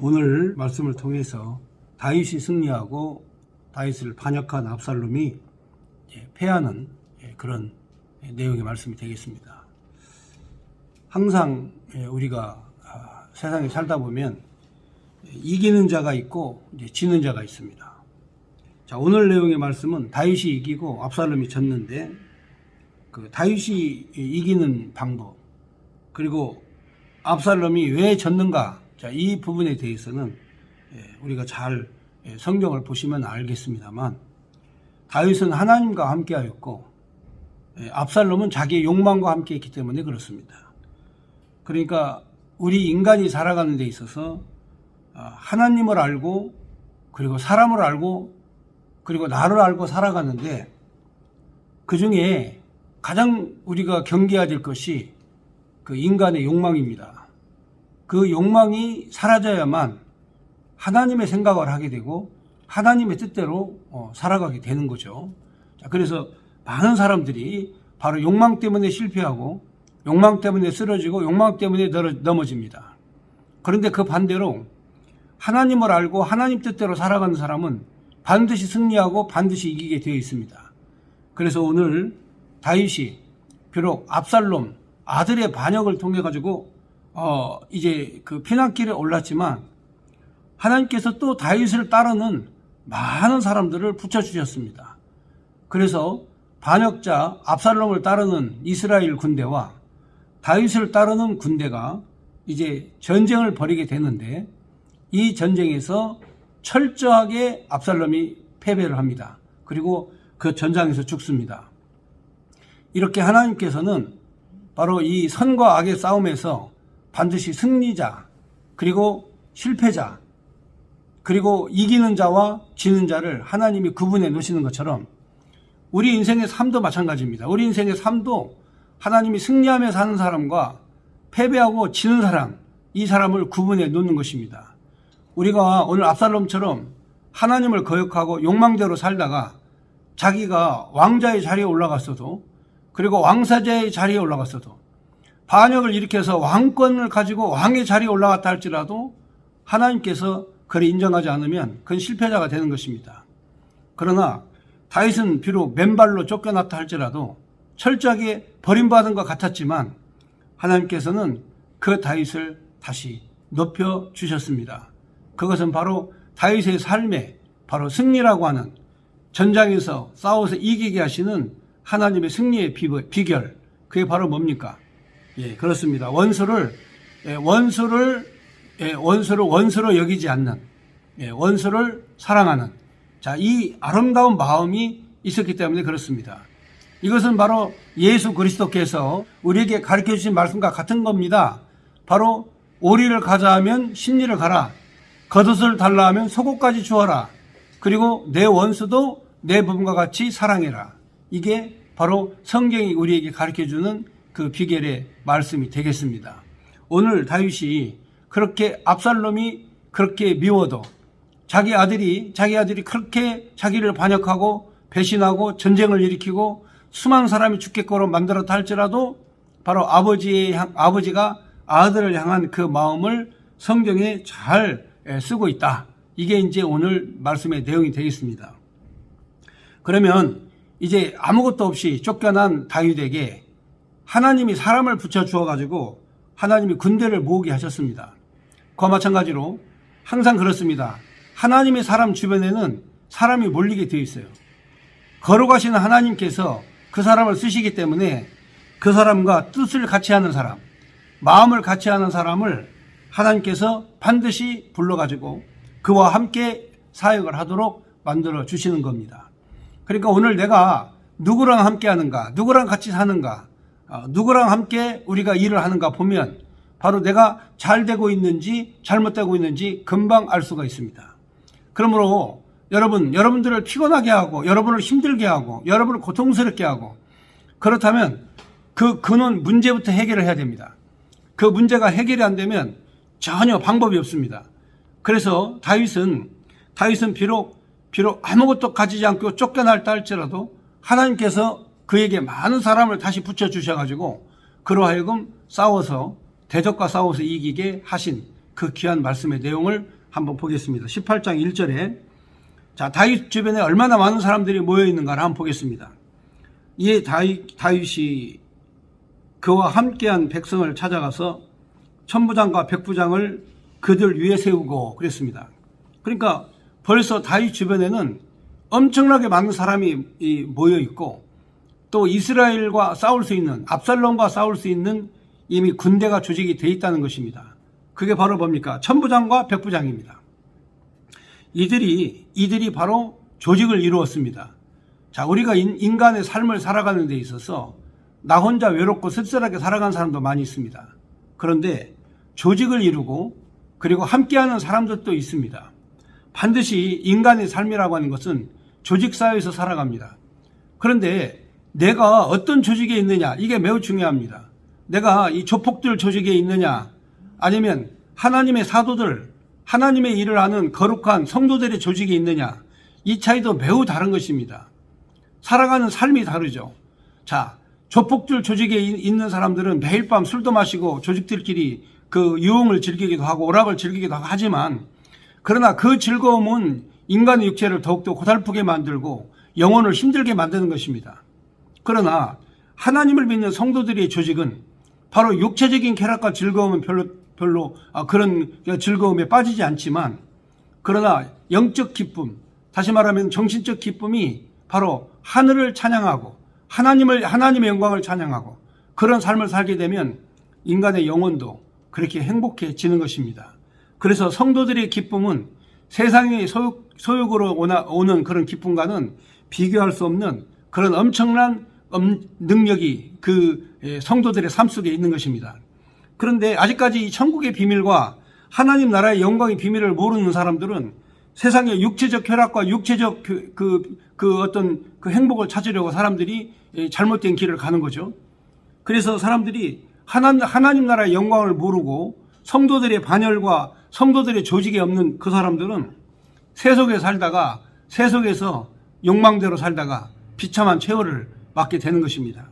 오늘 말씀을 통해서 다윗이 승리하고 다윗을 반역한 압살롬이 패하는 그런 내용의 말씀이 되겠습니다. 항상 우리가 세상에 살다 보면 이기는 자가 있고 지는 자가 있습니다. 자, 오늘 내용의 말씀은 다윗이 이기고 압살롬이 졌는데 그 다윗이 이기는 방법 그리고 압살롬이 왜 졌는가, 자, 이 부분에 대해서는 우리가 잘 성경을 보시면 알겠습니다만 다윗은 하나님과 함께하였고 압살롬은 자기의 욕망과 함께했기 때문에 그렇습니다. 그러니까 우리 인간이 살아가는 데 있어서 하나님을 알고 그리고 사람을 알고 그리고 나를 알고 살아가는데 그 중에 가장 우리가 경계해야 될 것이 그 인간의 욕망입니다. 그 욕망이 사라져야만 하나님의 생각을 하게 되고 하나님의 뜻대로 살아가게 되는 거죠. 자, 그래서 많은 사람들이 바로 욕망 때문에 실패하고 욕망 때문에 쓰러지고 욕망 때문에 넘어집니다. 그런데 그 반대로 하나님을 알고 하나님 뜻대로 살아가는 사람은 반드시 승리하고 반드시 이기게 되어 있습니다. 그래서 오늘 다윗이 비록 압살롬 아들의 반역을 통해 가지고 이제 그 피난길에 올랐지만 하나님께서 또 다윗을 따르는 많은 사람들을 붙여주셨습니다. 그래서 반역자 압살롬을 따르는 이스라엘 군대와 다윗을 따르는 군대가 이제 전쟁을 벌이게 되는데 이 전쟁에서 철저하게 압살롬이 패배를 합니다. 그리고 그 전장에서 죽습니다. 이렇게 하나님께서는 바로 이 선과 악의 싸움에서 반드시 승리자 그리고 실패자 그리고 이기는 자와 지는 자를 하나님이 구분해 놓으시는 것처럼 우리 인생의 삶도 마찬가지입니다. 우리 인생의 삶도 하나님이 승리하며 사는 사람과 패배하고 지는 사람, 이 사람을 구분해 놓는 것입니다. 우리가 오늘 압살롬처럼 하나님을 거역하고 욕망대로 살다가 자기가 왕자의 자리에 올라갔어도 그리고 왕사자의 자리에 올라갔어도 반역을 일으켜서 왕권을 가지고 왕의 자리에 올라갔다 할지라도 하나님께서 그를 인정하지 않으면 그건 실패자가 되는 것입니다. 그러나 다윗은 비록 맨발로 쫓겨났다 할지라도 철저하게 버림받은 것 같았지만 하나님께서는 그 다윗을 다시 높여주셨습니다. 그것은 바로 다윗의 삶에 바로 승리라고 하는 전장에서 싸워서 이기게 하시는 하나님의 승리의 비결, 그게 바로 뭡니까? 예, 그렇습니다. 원수를 원수로 여기지 않는, 원수를 사랑하는, 자, 이 아름다운 마음이 있었기 때문에 그렇습니다. 이것은 바로 예수 그리스도께서 우리에게 가르쳐 주신 말씀과 같은 겁니다. 바로 오리를 가자 하면 십리를 가라. 겉옷을 달라 하면 속옷까지 주어라. 그리고 내 원수도 내 부분과 같이 사랑해라. 이게 바로 성경이 우리에게 가르쳐주는 그 비결의 말씀이 되겠습니다. 오늘 다윗이 그렇게 압살롬이 그렇게 미워도 자기 아들이 그렇게 자기를 반역하고 배신하고 전쟁을 일으키고 수많은 사람이 죽겠거로 만들었다 할지라도 바로 아버지가 아들을 향한 그 마음을 성경에 잘 쓰고 있다. 이게 이제 오늘 말씀의 내용이 되겠습니다. 그러면 이제 아무것도 없이 쫓겨난 다윗에게 하나님이 사람을 붙여주어 가지고 하나님이 군대를 모으게 하셨습니다. 그와 마찬가지로 항상 그렇습니다. 하나님의 사람 주변에는 사람이 몰리게 되어 있어요. 거룩하신 하나님께서 그 사람을 쓰시기 때문에 그 사람과 뜻을 같이 하는 사람, 마음을 같이 하는 사람을 하나님께서 반드시 불러가지고 그와 함께 사역을 하도록 만들어 주시는 겁니다. 그러니까 오늘 내가 누구랑 함께 하는가, 누구랑 같이 사는가, 누구랑 함께 우리가 일을 하는가 보면 바로 내가 잘 되고 있는지 잘못되고 있는지 금방 알 수가 있습니다. 그러므로 여러분들을 피곤하게 하고 여러분을 힘들게 하고 여러분을 고통스럽게 하고 그렇다면 그 근원 문제부터 해결을 해야 됩니다. 그 문제가 해결이 안 되면 전혀 방법이 없습니다. 그래서 다윗은 비록 아무것도 가지지 않고 쫓겨날다 할지라도 하나님께서 그에게 많은 사람을 다시 붙여주셔가지고 그로 하여금 대적과 싸워서 이기게 하신 그 귀한 말씀의 내용을 한번 보겠습니다. 18장 1절에 자, 다윗 주변에 얼마나 많은 사람들이 모여 있는가를 한번 보겠습니다. 이에 다윗이 그와 함께한 백성을 찾아가서 천부장과 백부장을 그들 위에 세우고 그랬습니다. 그러니까 벌써 다윗 주변에는 엄청나게 많은 사람이 모여 있고 또 이스라엘과 싸울 수 있는, 압살롬과 싸울 수 있는 이미 군대가 조직이 돼 있다는 것입니다. 그게 바로 뭡니까? 천부장과 백부장입니다. 이들이 바로 조직을 이루었습니다. 자, 우리가 인간의 삶을 살아가는 데 있어서 나 혼자 외롭고 씁쓸하게 살아가는 사람도 많이 있습니다. 그런데 조직을 이루고 그리고 함께하는 사람들도 있습니다. 반드시 인간의 삶이라고 하는 것은 조직사회에서 살아갑니다. 그런데 내가 어떤 조직에 있느냐, 이게 매우 중요합니다. 내가 이 조폭들 조직에 있느냐, 아니면 하나님의 사도들, 하나님의 일을 하는 거룩한 성도들의 조직에 있느냐, 이 차이도 매우 다른 것입니다. 살아가는 삶이 다르죠. 자, 조폭들 조직에 있는 사람들은 매일 밤 술도 마시고 조직들끼리 그 유흥을 즐기기도 하고 오락을 즐기기도 하지만, 그러나 그 즐거움은 인간의 육체를 더욱더 고달프게 만들고 영혼을 힘들게 만드는 것입니다. 그러나 하나님을 믿는 성도들의 조직은 바로 육체적인 쾌락과 즐거움은 별로 그런 즐거움에 빠지지 않지만, 그러나 영적 기쁨, 다시 말하면 정신적 기쁨이 바로 하늘을 찬양하고 하나님의 영광을 찬양하고 그런 삶을 살게 되면 인간의 영혼도 그렇게 행복해지는 것입니다. 그래서 성도들의 기쁨은 세상의 소욕으로 오는 그런 기쁨과는 비교할 수 없는 그런 엄청난 능력이 그 성도들의 삶 속에 있는 것입니다. 그런데 아직까지 이 천국의 비밀과 하나님 나라의 영광의 비밀을 모르는 사람들은 세상의 육체적 쾌락과 육체적 어떤 그 행복을 찾으려고 사람들이 잘못된 길을 가는 거죠. 그래서 사람들이 하나님 나라의 영광을 모르고 성도들의 반열과 성도들의 조직이 없는 그 사람들은 세속에 살다가 세속에서 욕망대로 살다가 비참한 최후를 맞게 되는 것입니다.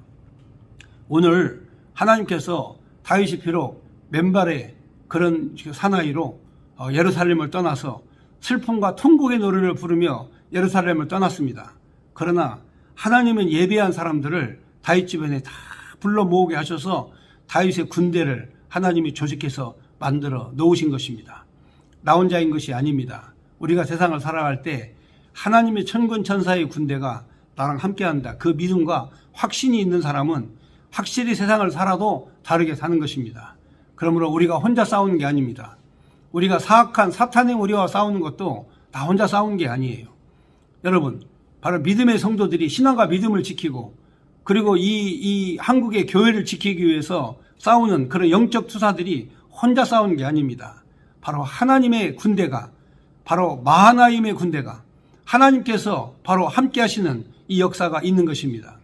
오늘 하나님께서 다윗이 비록 맨발의 그런 사나이로 예루살렘을 떠나서 슬픔과 통곡의 노래를 부르며 예루살렘을 떠났습니다. 그러나 하나님은 예비한 사람들을 다윗 주변에 다 불러 모으게 하셔서 다윗의 군대를 하나님이 조직해서 만들어 놓으신 것입니다. 나 혼자인 것이 아닙니다. 우리가 세상을 살아갈 때 하나님의 천군 천사의 군대가 나랑 함께한다. 그 믿음과 확신이 있는 사람은 확실히 세상을 살아도 다르게 사는 것입니다. 그러므로 우리가 혼자 싸우는 게 아닙니다. 우리가 사악한 사탄의 우리와 싸우는 것도 나 혼자 싸우는 게 아니에요. 여러분, 바로 믿음의 성도들이 신앙과 믿음을 지키고 그리고 이 한국의 교회를 지키기 위해서 싸우는 그런 영적 투사들이 혼자 싸우는 게 아닙니다. 바로 하나님의 군대가, 바로 마하나임의 군대가, 하나님께서 바로 함께 하시는 이 역사가 있는 것입니다.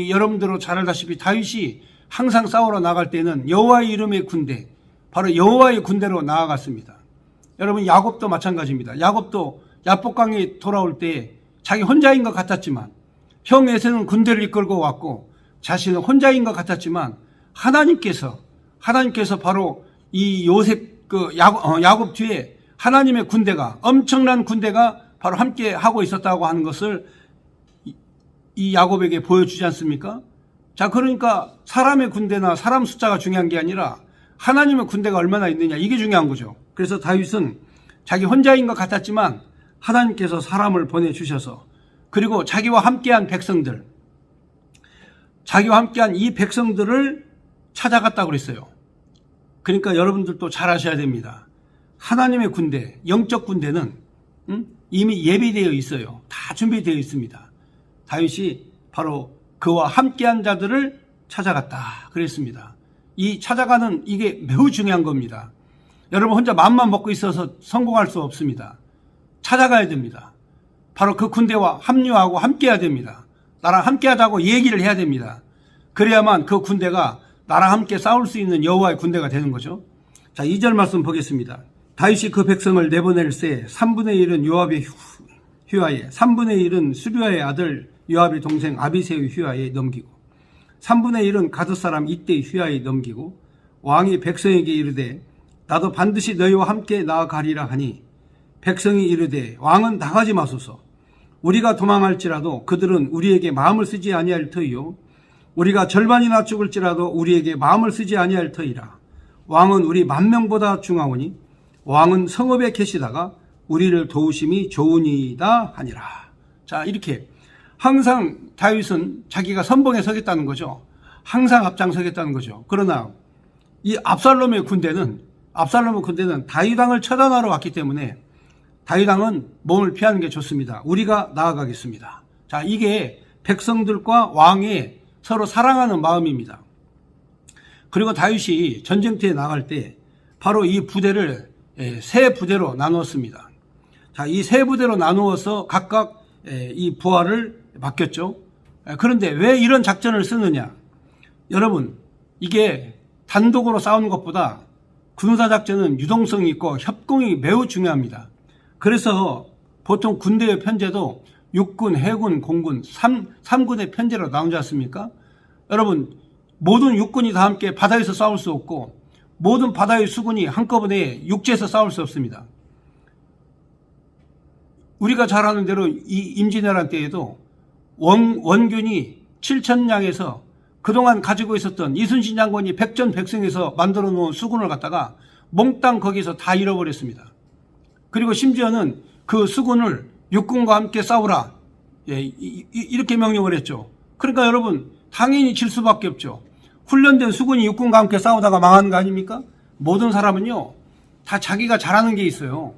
여러분들도 잘 알다시피 다윗이 항상 싸우러 나갈 때는 여호와의 이름의 군대, 바로 여호와의 군대로 나아갔습니다. 여러분, 야곱도 마찬가지입니다. 야곱도 야복강에 돌아올 때 자기 혼자인 것 같았지만, 형 에서는 군대를 이끌고 왔고 자신은 혼자인 것 같았지만, 하나님께서 바로 이 요셉 야곱 뒤에 하나님의 군대가, 엄청난 군대가 바로 함께 하고 있었다고 하는 것을 이 야곱에게 보여주지 않습니까? 자, 그러니까 사람의 군대나 사람 숫자가 중요한 게 아니라 하나님의 군대가 얼마나 있느냐, 이게 중요한 거죠. 그래서 다윗은 자기 혼자인 것 같았지만 하나님께서 사람을 보내주셔서, 그리고 자기와 함께한 백성들, 자기와 함께한 이 백성들을 찾아갔다고 그랬어요. 그러니까 여러분들도 잘 아셔야 됩니다. 하나님의 군대, 영적 군대는 이미 예비되어 있어요. 다 준비되어 있습니다. 다윗이 바로 그와 함께한 자들을 찾아갔다 그랬습니다. 이 찾아가는 이게 매우 중요한 겁니다. 여러분, 혼자 마음만 먹고 있어서 성공할 수 없습니다. 찾아가야 됩니다. 바로 그 군대와 합류하고 함께해야 됩니다. 나랑 함께하자고 얘기를 해야 됩니다. 그래야만 그 군대가 나랑 함께 싸울 수 있는 여호와의 군대가 되는 거죠. 자, 2절 말씀 보겠습니다. 다윗이 그 백성을 내보낼새 3분의 1은 요압의 휘하에, 3분의 1은 수류아의 아들 요압의 동생 아비새의 휘하에 넘기고, 3분의 1은 가드 사람 이때의 휘하에 넘기고, 왕이 백성에게 이르되 나도 반드시 너희와 함께 나아가리라 하니 백성이 이르되 왕은 나가지 마소서. 우리가 도망할지라도 그들은 우리에게 마음을 쓰지 아니할 터이요 우리가 절반이나 죽을지라도 우리에게 마음을 쓰지 아니할 터이라. 왕은 우리 만명보다 중하오니 왕은 성읍에 계시다가 우리를 도우심이 좋으니이다 하니라. 자, 이렇게 항상 다윗은 자기가 선봉에 서겠다는 거죠. 항상 앞장서겠다는 거죠. 그러나 이 압살롬의 군대는 다윗 왕을 처단하러 왔기 때문에 다윗 왕은 몸을 피하는 게 좋습니다. 우리가 나아가겠습니다. 자, 이게 백성들과 왕의 서로 사랑하는 마음입니다. 그리고 다윗이 전쟁터에 나갈 때 바로 이 부대를 세 부대로 나누었습니다. 자, 이 세 부대로 나누어서 각각 이 부하를 맡겼죠. 그런데 왜 이런 작전을 쓰느냐? 여러분, 이게 단독으로 싸우는 것보다 군사작전은 유동성이 있고 협공이 매우 중요합니다. 그래서 보통 군대의 편제도 육군, 해군, 공군 3군의 편제로 나오지 않습니까? 여러분, 모든 육군이 다 함께 바다에서 싸울 수 없고 모든 바다의 수군이 한꺼번에 육지에서 싸울 수 없습니다. 우리가 잘 아는 대로 이 임진왜란 때에도 원균이 7,000량에서 그동안 가지고 있었던 이순신 장군이 백전백승에서 만들어 놓은 수군을 갖다가 몽땅 거기서 다 잃어버렸습니다. 그리고 심지어는 그 수군을 육군과 함께 싸우라, 이렇게 명령을 했죠. 그러니까 여러분, 당연히 질 수밖에 없죠. 훈련된 수군이 육군과 함께 싸우다가 망하는 거 아닙니까? 모든 사람은요, 다 자기가 잘하는 게 있어요.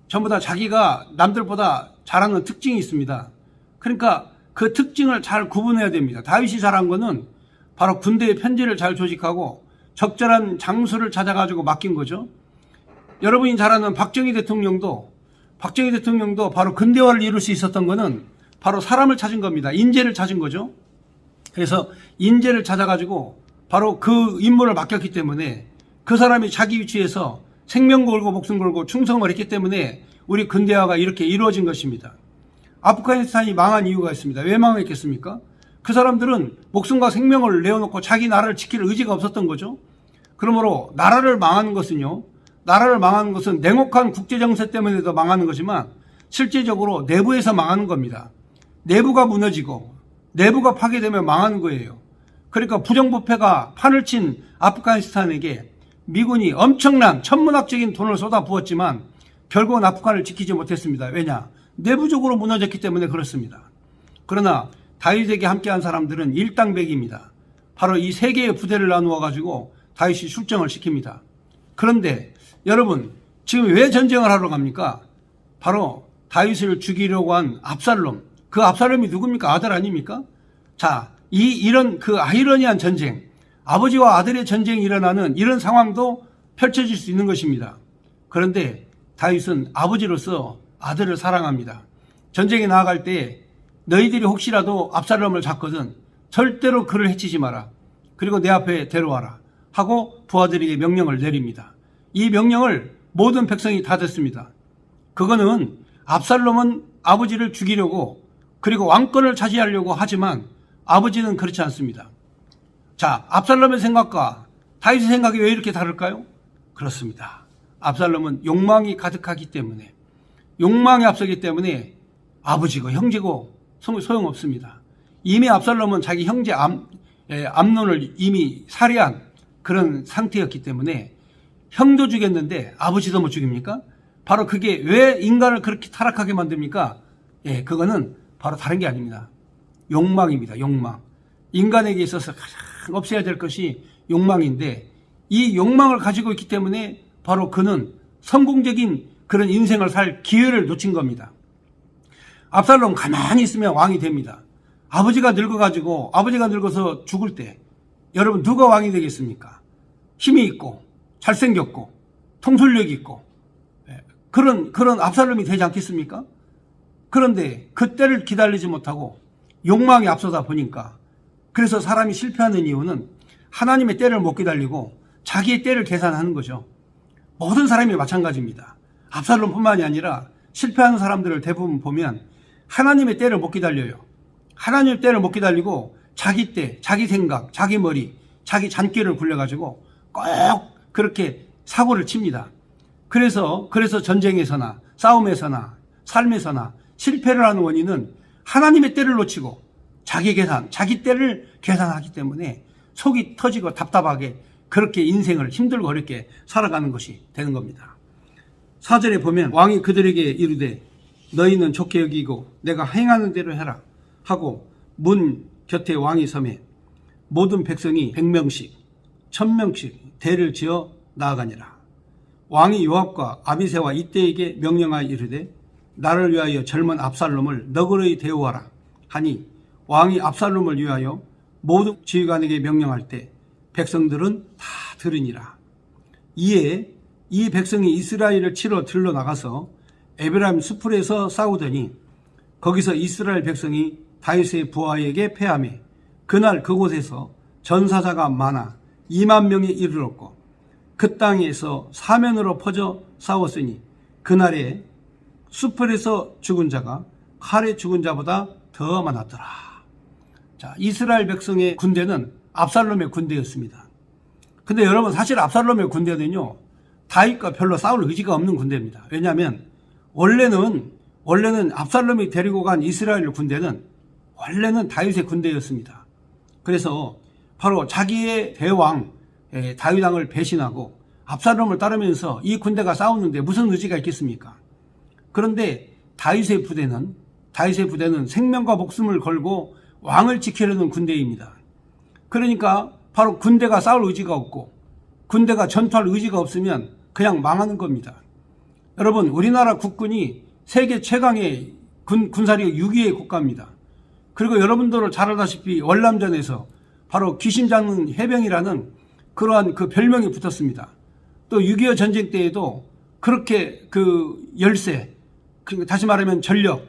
전부 다 자기가 남들보다 잘하는 특징이 있습니다. 그러니까 그 특징을 잘 구분해야 됩니다. 다윗이 잘한 거는 바로 군대의 편제를 잘 조직하고 적절한 장소를 찾아가지고 맡긴 거죠. 여러분이 잘 아는 박정희 대통령도 바로 근대화를 이룰 수 있었던 거는 바로 사람을 찾은 겁니다. 인재를 찾은 거죠. 그래서 인재를 찾아가지고 바로 그 임무를 맡겼기 때문에 그 사람이 자기 위치에서 생명 걸고 목숨 걸고 충성을 했기 때문에 우리 근대화가 이렇게 이루어진 것입니다. 아프가니스탄이 망한 이유가 있습니다. 왜 망했겠습니까? 그 사람들은 목숨과 생명을 내어놓고 자기 나라를 지킬 의지가 없었던 거죠. 그러므로 나라를 망하는 것은 냉혹한 국제정세 때문에도 망하는 거지만 실제적으로 내부에서 망하는 겁니다. 내부가 무너지고 내부가 파괴되면 망하는 거예요. 그러니까 부정부패가 판을 친 아프가니스탄에게 미군이 엄청난 천문학적인 돈을 쏟아부었지만 결국은 아프간을 지키지 못했습니다. 왜냐? 내부적으로 무너졌기 때문에 그렇습니다. 그러나 다윗에게 함께한 사람들은 일당백입니다. 바로 이 세 개의 부대를 나누어 가지고 다윗이 출정을 시킵니다. 그런데 여러분, 지금 왜 전쟁을 하러 갑니까? 바로 다윗을 죽이려고 한 압살롬. 그 압살롬이 누굽니까? 아들 아닙니까? 자, 이런 그 아이러니한 전쟁, 아버지와 아들의 전쟁이 일어나는 이런 상황도 펼쳐질 수 있는 것입니다. 그런데 다윗은 아버지로서 아들을 사랑합니다. 전쟁에 나아갈 때 너희들이 혹시라도 압살롬을 잡거든 절대로 그를 해치지 마라. 그리고 내 앞에 데려와라 하고 부하들에게 명령을 내립니다. 이 명령을 모든 백성이 다 듣습니다. 그거는 압살롬은 아버지를 죽이려고 그리고 왕권을 차지하려고 하지만 아버지는 그렇지 않습니다. 자, 압살롬의 생각과 다윗의 생각이 왜 이렇게 다를까요? 그렇습니다. 압살롬은 욕망이 가득하기 때문에, 욕망이 앞서기 때문에 아버지고 형제고 소용없습니다. 이미 압살롬은 자기 형제 암논을 이미 살해한 그런 상태였기 때문에 형도 죽였는데 아버지도 못 죽입니까? 바로 그게 왜 인간을 그렇게 타락하게 만듭니까? 그거는 바로 다른 게 아닙니다. 욕망입니다. 욕망. 인간에게 있어서 가장 없애야 될 것이 욕망인데 이 욕망을 가지고 있기 때문에 바로 그는 성공적인 그런 인생을 살 기회를 놓친 겁니다. 압살롬 가만히 있으면 왕이 됩니다. 아버지가 늙어서 죽을 때 여러분 누가 왕이 되겠습니까? 힘이 있고 잘생겼고 통솔력이 있고 그런 압살롬이 되지 않겠습니까? 그런데 그때를 기다리지 못하고 욕망이 앞서다 보니까 그래서 사람이 실패하는 이유는 하나님의 때를 못 기다리고 자기의 때를 계산하는 거죠. 모든 사람이 마찬가지입니다. 압살롬뿐만이 아니라 실패하는 사람들을 대부분 보면 하나님의 때를 못 기다려요. 하나님의 때를 못 기다리고 자기 때, 자기 생각, 자기 머리, 자기 잔꾀를 굴려가지고 꼭 그렇게 사고를 칩니다. 그래서 전쟁에서나 싸움에서나 삶에서나 실패를 하는 원인은 하나님의 때를 놓치고 자기 때를 계산하기 때문에 속이 터지고 답답하게 그렇게 인생을 힘들고 어렵게 살아가는 것이 되는 겁니다. 4절에 보면 왕이 그들에게 이르되 너희는 좋게 여기고 내가 행하는 대로 해라 하고 문 곁에 왕이 서매 모든 백성이 100명씩 1000명씩 대를 지어 나아가니라. 왕이 요압과 아비새와 이때에게 명령하여 이르되 나를 위하여 젊은 압살롬을 너그러이 대우하라 하니 왕이 압살롬을 위하여 모든 지휘관에게 명령할 때 백성들은 다 들으니라. 이에 이 백성이 이스라엘을 치러 들러 나가서 에브라임 수풀에서 싸우더니 거기서 이스라엘 백성이 다윗의 부하에게 패하며 그날 그곳에서 전사자가 많아 2만 명에 이르렀고 그 땅에서 사면으로 퍼져 싸웠으니 그날에 수풀에서 죽은 자가 칼에 죽은 자보다 더 많았더라. 자, 이스라엘 백성의 군대는 압살롬의 군대였습니다. 근데 여러분 사실 압살롬의 군대는요 다윗과 별로 싸울 의지가 없는 군대입니다. 왜냐하면 원래는 압살롬이 데리고 간 이스라엘 군대는 원래는 다윗의 군대였습니다. 그래서 바로 자기의 대왕 다윗 왕을 배신하고 압살롬을 따르면서 이 군대가 싸우는데 무슨 의지가 있겠습니까? 그런데 다윗의 부대는 생명과 목숨을 걸고 왕을 지키려는 군대입니다. 그러니까 바로 군대가 싸울 의지가 없고 군대가 전투할 의지가 없으면 그냥 망하는 겁니다. 여러분 우리나라 국군이 세계 최강의 군사력 6위의 국가입니다. 그리고 여러분들은 잘 알다시피 월남전에서 바로 귀신 잡는 해병이라는 그러한 그 별명이 붙었습니다. 또 6.25 전쟁 때에도 그렇게 그 열세, 다시 말하면 전력,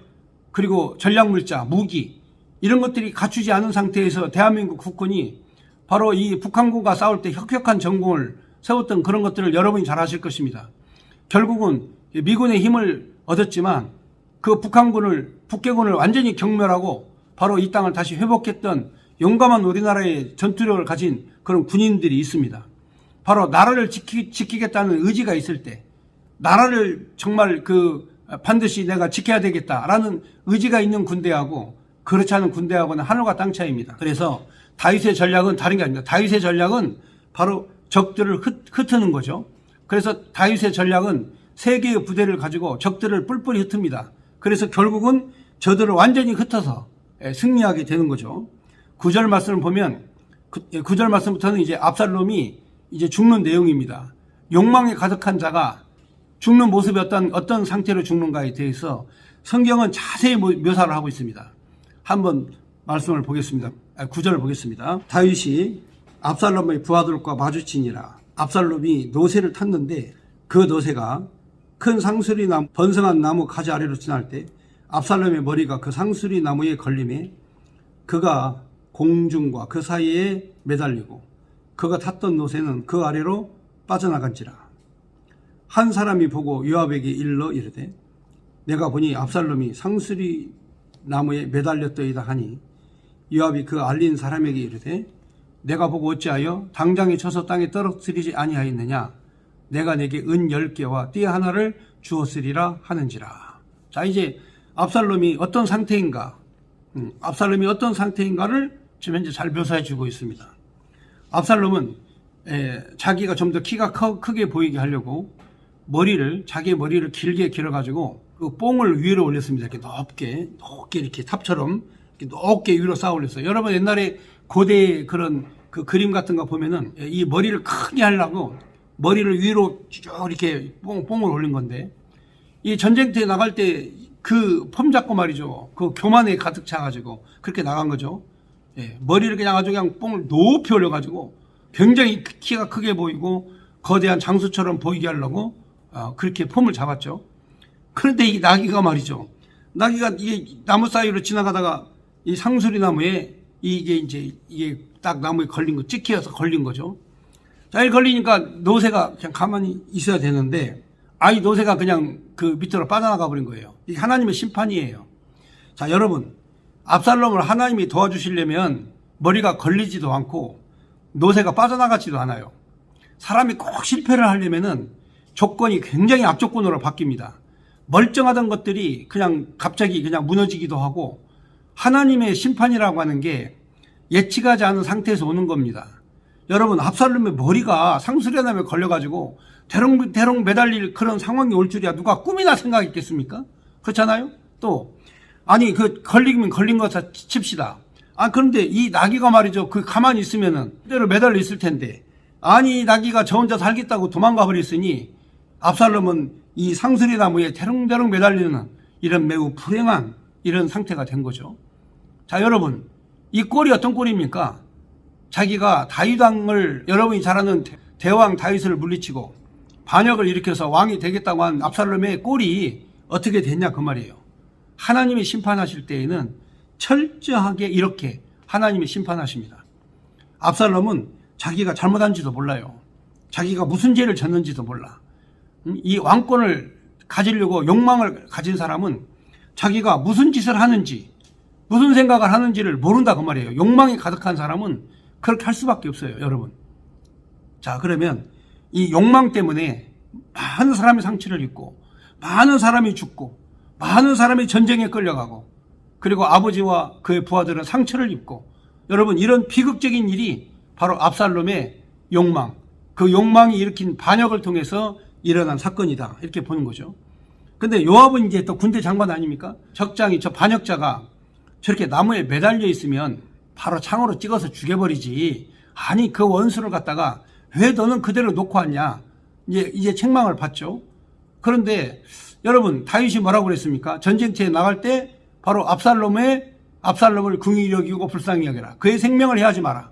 그리고 전략물자, 무기 이런 것들이 갖추지 않은 상태에서 대한민국 국군이 바로 이 북한군과 싸울 때 혁혁한 전공을 세웠던 그런 것들을 여러분이 잘 아실 것입니다. 결국은 미군의 힘을 얻었지만 그 북해군을 완전히 경멸하고 바로 이 땅을 다시 회복했던 용감한 우리나라의 전투력을 가진 그런 군인들이 있습니다. 바로 나라를 지키겠다는 의지가 있을 때 나라를 정말 반드시 내가 지켜야 되겠다라는 의지가 있는 군대하고 그렇지 않은 군대하고는 하늘과 땅 차이입니다. 그래서 다윗의 전략은 다른 게 아닙니다. 다윗의 전략은 바로 적들을 흩트는 거죠. 그래서 다윗의 전략은 3개의 부대를 가지고 적들을 뿔뿔이 흩습니다. 그래서 결국은 저들을 완전히 흩어서 승리하게 되는 거죠. 9절 말씀을 보면 9절 말씀부터는 이제 압살롬이 이제 죽는 내용입니다. 욕망에 가득한 자가 죽는 모습이 어떤 상태로 죽는가에 대해서 성경은 자세히 묘사를 하고 있습니다. 한번 말씀을 보겠습니다. 9절을 보겠습니다. 다윗이 압살롬의 부하들과 마주치니라. 압살롬이 노새를 탔는데 그 노새가 큰 상수리 나무 번성한 나무 가지 아래로 지날 때 압살롬의 머리가 그 상수리 나무에 걸림에 그가 공중과 그 사이에 매달리고 그가 탔던 노새는 그 아래로 빠져나간지라. 한 사람이 보고 요압에게 일러 이르되 내가 보니 압살롬이 상수리 나무에 매달렸더이다 하니 요압이 그 알린 사람에게 이르되 내가 보고 어찌하여 당장에 쳐서 땅에 떨어뜨리지 아니하였느냐. 내가 내게 은 10개와 띠 하나를 주었으리라 하는지라. 자, 이제 압살롬이 어떤 상태인가를 지금 현재 잘 묘사해 주고 있습니다. 압살롬은 자기가 좀 더 키가 크게 보이게 하려고 자기의 머리를 길게 길어가지고 그 뽕을 위로 올렸습니다. 이렇게 높게 이렇게 탑처럼 이렇게 높게 위로 쌓아 올렸어요. 여러분 옛날에 고대 그런 그 그림 같은 거 보면은 이 머리를 크게 하려고 머리를 위로 쭉 이렇게 뽕을 올린 건데 이 전쟁터에 나갈 때 그 폼 잡고 말이죠. 그 교만에 가득 차가지고 그렇게 나간 거죠. 머리를 그냥 아주 그냥 뽕을 높이 올려가지고 굉장히 키가 크게 보이고 거대한 장수처럼 보이게 하려고 그렇게 폼을 잡았죠. 그런데 이 나귀가 말이죠. 나귀가 이게 나무 사이로 지나가다가 이 상수리 나무에 이게 딱 나무에 걸린 거, 찍혀서 걸린 거죠. 자, 이 걸리니까 노새가 그냥 가만히 있어야 되는데, 이 노새가 그냥 그 밑으로 빠져나가 버린 거예요. 이게 하나님의 심판이에요. 자, 여러분, 압살롬을 하나님이 도와주시려면 머리가 걸리지도 않고 노새가 빠져나가지도 않아요. 사람이 꼭 실패를 하려면은 조건이 굉장히 악조건으로 바뀝니다. 멀쩡하던 것들이 그냥 갑자기 그냥 무너지기도 하고, 하나님의 심판이라고 하는 게 예측하지 않은 상태에서 오는 겁니다. 여러분, 압살롬의 머리가 상수련함에 걸려가지고 대롱대롱 매달릴 그런 상황이 올 줄이야 누가 꿈이나 생각했겠습니까? 그렇잖아요? 또 아니 그 걸리면 걸린 거 칩시다. 그런데 이 나귀가 말이죠, 그 가만히 있으면은 그대로 매달려 있을 텐데, 아니 나귀가 저 혼자 살겠다고 도망가 버렸으니 압살롬은 이 상수리 나무에 대롱대롱 매달리는 이런 매우 불행한 이런 상태가 된 거죠. 자, 여러분, 이 꼴이 어떤 꼴입니까? 자기가 다윗 왕을, 여러분이 잘 아는 대왕 다윗을 물리치고 반역을 일으켜서 왕이 되겠다고 한 압살롬의 꼴이 어떻게 됐냐 그 말이에요. 하나님이 심판하실 때에는 철저하게 이렇게 하나님이 심판하십니다. 압살롬은 자기가 잘못한지도 몰라요. 자기가 무슨 죄를 졌는지도 몰라. 이 왕권을 가지려고 욕망을 가진 사람은 자기가 무슨 짓을 하는지, 무슨 생각을 하는지를 모른다 그 말이에요. 욕망이 가득한 사람은 그렇게 할 수밖에 없어요, 여러분. 자, 그러면 이 욕망 때문에 많은 사람이 상처를 입고, 많은 사람이 죽고, 많은 사람이 전쟁에 끌려가고, 그리고 아버지와 그의 부하들은 상처를 입고, 여러분, 이런 비극적인 일이 바로 압살롬의 욕망, 그 욕망이 일으킨 반역을 통해서 일어난 사건이다, 이렇게 보는 거죠. 근데 요압은 이제 또 군대 장관 아닙니까? 적장이, 저 반역자가 저렇게 나무에 매달려 있으면 바로 창으로 찍어서 죽여버리지. 아니 그 원수를 갖다가 왜 너는 그대로 놓고 왔냐. 이제 책망을 받죠. 그런데 여러분, 다윗이 뭐라고 그랬습니까? 전쟁터에 나갈 때 바로 압살롬을 긍휼히 여기고 불쌍히 여겨라. 그의 생명을 해하지 마라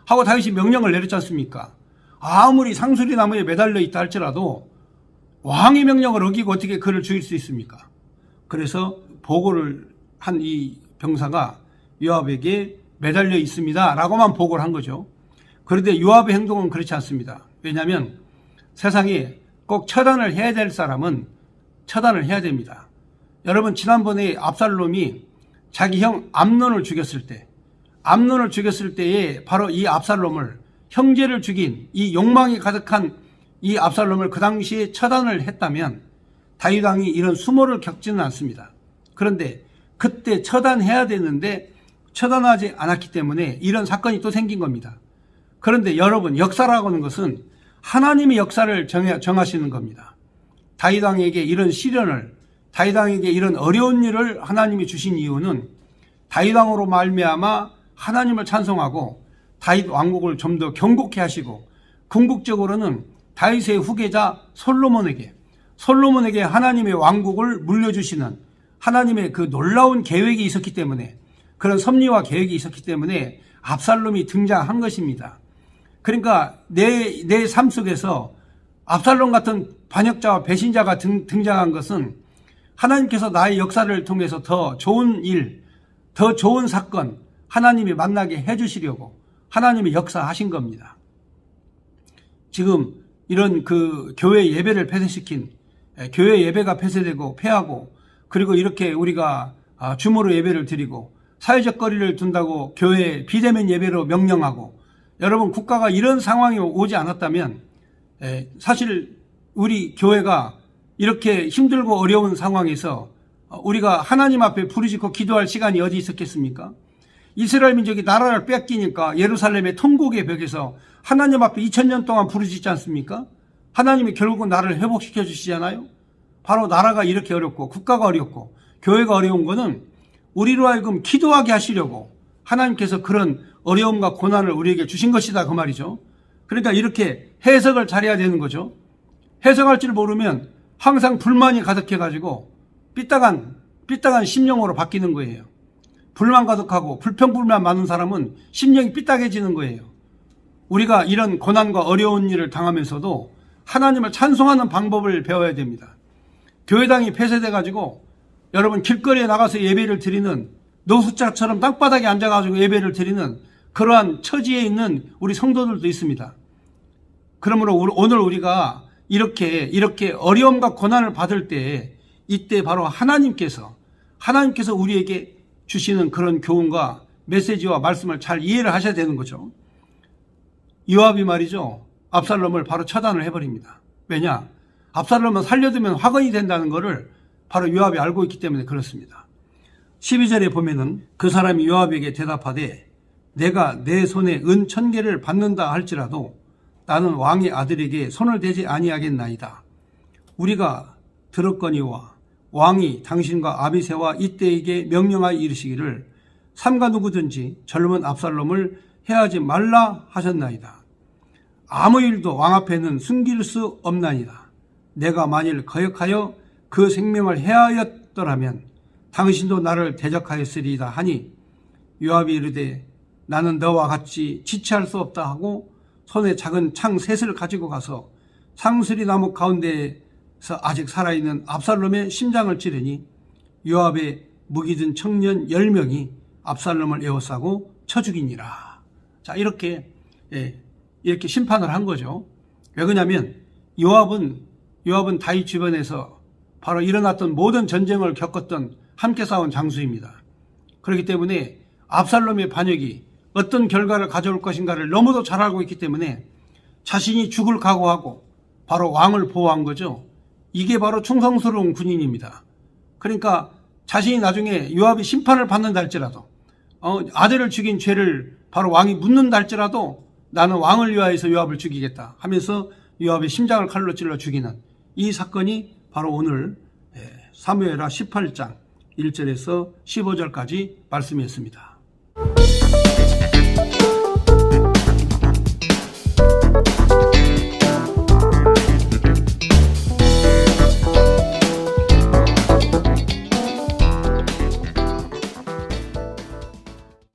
하고 다윗이 명령을 내렸지 않습니까? 아무리 상수리 나무에 매달려 있다 할지라도 왕의 명령을 어기고 어떻게 그를 죽일 수 있습니까? 그래서 보고를 한 이 병사가 요압에게 매달려 있습니다 라고만 보고를 한 거죠. 그런데 요압의 행동은 그렇지 않습니다. 왜냐하면 세상에 꼭 처단을 해야 될 사람은 처단을 해야 됩니다. 여러분, 지난번에 압살롬이 자기 형 암논을 죽였을 때에 바로 이 압살롬을, 형제를 죽인 이 욕망이 가득한 이 압살롬을 그 당시에 처단을 했다면 다윗 왕이 이런 수모를 겪지는 않습니다. 그런데 그때 처단해야 되는데 처단하지 않았기 때문에 이런 사건이 또 생긴 겁니다. 그런데 여러분, 역사라고 하는 것은 하나님의 역사를 정하시는 겁니다. 다윗 왕에게 이런 시련을, 다윗 왕에게 이런 어려운 일을 하나님이 주신 이유는 다윗 왕으로 말미암아 하나님을 찬송하고 다윗 왕국을 좀 더 견고케 하시고, 궁극적으로는 다윗의 후계자 솔로몬에게 하나님의 왕국을 물려주시는 하나님의 그 놀라운 계획이 있었기 때문에, 그런 섭리와 계획이 있었기 때문에 압살롬이 등장한 것입니다. 그러니까 내 삶 속에서 압살롬 같은 반역자와 배신자가 등장한 것은 하나님께서 나의 역사를 통해서 더 좋은 일, 더 좋은 사건 하나님이 만나게 해주시려고 하나님이 역사하신 겁니다. 지금 이런 그 교회 예배를 폐쇄시킨, 교회 예배가 폐쇄되고 폐하고, 그리고 이렇게 우리가 줌으로 예배를 드리고 사회적 거리를 둔다고 교회 비대면 예배로 명령하고, 여러분, 국가가 이런 상황이 오지 않았다면 사실 우리 교회가 이렇게 힘들고 어려운 상황에서 우리가 하나님 앞에 부르짖고 기도할 시간이 어디 있었겠습니까? 이스라엘 민족이 나라를 뺏기니까 예루살렘의 통곡의 벽에서 하나님 앞에 2000년 동안 부르짖지 않습니까? 하나님이 결국은 나라를 회복시켜 주시잖아요. 바로 나라가 이렇게 어렵고 국가가 어렵고 교회가 어려운 거는 우리로 하여금 기도하게 하시려고 하나님께서 그런 어려움과 고난을 우리에게 주신 것이다 그 말이죠. 그러니까 이렇게 해석을 잘해야 되는 거죠. 해석할 줄 모르면 항상 불만이 가득해가지고 삐딱한 심령으로 바뀌는 거예요. 불만 가득하고 불평불만 많은 사람은 심령이 삐딱해지는 거예요. 우리가 이런 고난과 어려운 일을 당하면서도 하나님을 찬송하는 방법을 배워야 됩니다. 교회당이 폐쇄돼가지고 여러분 길거리에 나가서 예배를 드리는, 노숙자처럼 땅바닥에 앉아가지고 예배를 드리는 그러한 처지에 있는 우리 성도들도 있습니다. 그러므로 오늘 우리가 이렇게 어려움과 고난을 받을 때, 이때 바로 하나님께서 우리에게 주시는 그런 교훈과 메시지와 말씀을 잘 이해를 하셔야 되는 거죠. 요압이 말이죠, 압살롬을 바로 처단을 해버립니다. 왜냐? 압살롬은 살려두면 화근이 된다는 것을 바로 요압이 알고 있기 때문에 그렇습니다. 12절에 보면은 그 사람이 요압에게 대답하되 내가 내 손에 은 1000개를 받는다 할지라도 나는 왕의 아들에게 손을 대지 아니하겠나이다. 우리가 들었거니와 왕이 당신과 아비새와 이때에게 명령하여 이르시기를 삼가 누구든지 젊은 압살롬을 해하지 말라 하셨나이다. 아무 일도 왕 앞에는 숨길 수 없나이다. 내가 만일 거역하여 그 생명을 해하였더라면 당신도 나를 대적하였으리이다 하니 요압이 이르되 나는 너와 같이 지체할 수 없다 하고 손에 작은 창 셋을 가지고 가서 상수리 나무 가운데에서 아직 살아있는 압살롬의 심장을 찌르니 요압의 무기 든 청년 10명이 압살롬을 에워싸고 쳐 죽이니라. 자, 이렇게 심판을 한 거죠. 왜 그러냐면 요압은 다윗 주변에서 바로 일어났던 모든 전쟁을 겪었던 함께 싸운 장수입니다. 그렇기 때문에 압살롬의 반역이 어떤 결과를 가져올 것인가를 너무도 잘 알고 있기 때문에 자신이 죽을 각오하고 바로 왕을 보호한 거죠. 이게 바로 충성스러운 군인입니다. 그러니까 자신이 나중에 요압이 심판을 받는다 할지라도 아들을 죽인 죄를 바로 왕이 묻는다 할지라도 나는 왕을 위하여서 요압을 죽이겠다 하면서 요압의 심장을 칼로 찔러 죽이는 이 사건이 바로 오늘 사무엘하 18장 1절에서 15절까지 말씀이었습니다.